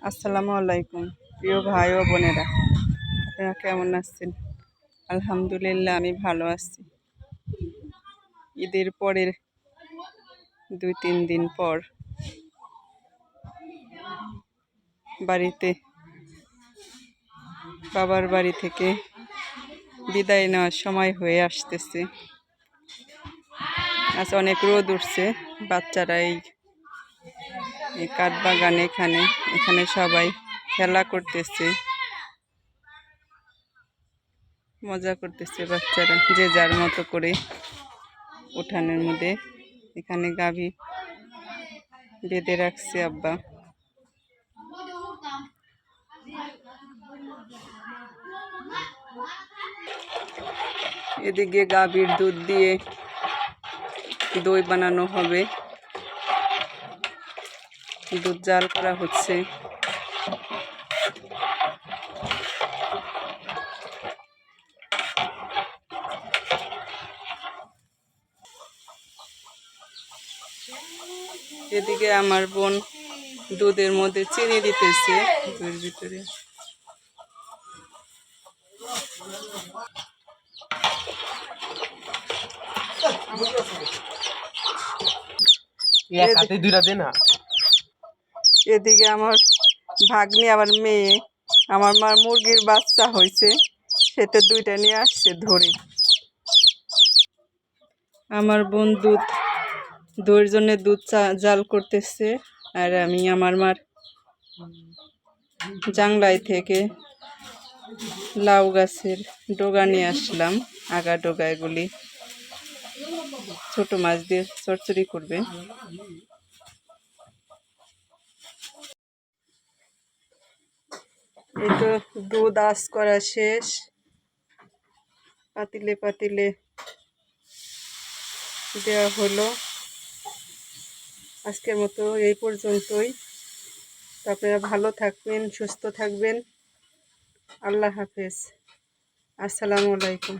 আসসালামু আলাইকুম প্রিয় ভাই ও বোনেরা, আপনারা কেমন আছেন? আলহামদুলিল্লাহ, আমি ভালো আছি। ঈদের পরের 2-3 দিন পর বাড়িতে বাবার বাড়ি থেকে বিদায় নেওয়ার সময় হয়ে আসতেছে। আজ অনেক রোদ উঠছে। বাচ্চারা এই কাঠবাগানে এখানে সবাই খেলা করতেছে, মজা করতেছে বাচ্চারা যে যার মতো করে উঠানের মধ্যে। এখানে গাভী বেঁধে রাখছে আব্বা। এদিকে গাভীর দুধ দিয়ে দই বানানো হবে, দুধ জাল করা হচ্ছে। এদিকে আমার বোন দুধের মধ্যে চিনি দিতেছে দুধের ভিতরে। এদিকে আমার ভাগ্নি আবার মেয়ে, আমার মার মুরগির বাচ্চা হয়েছে, সেটা 2টা নিয়ে আসছে ধরে। আমার বোন দইয়ের জন্য দুধ জাল করতেছে, আর আমি আমার মার জাংলাই থেকে লাউ গাছের ডগা নিয়ে আসলাম। আগা ডগা এগুলি ছোট মাছ দিয়ে চচ্চড়ি করবে। এই তো দুধ আঁচ করা শেষ, পাতিলে পাতিলে দেওয়া হলো। আজকের মতো এই পর্যন্তই। আপনারা ভালো থাকবেন, সুস্থ থাকবেন। আল্লাহ হাফেজ। আসসালামু আলাইকুম।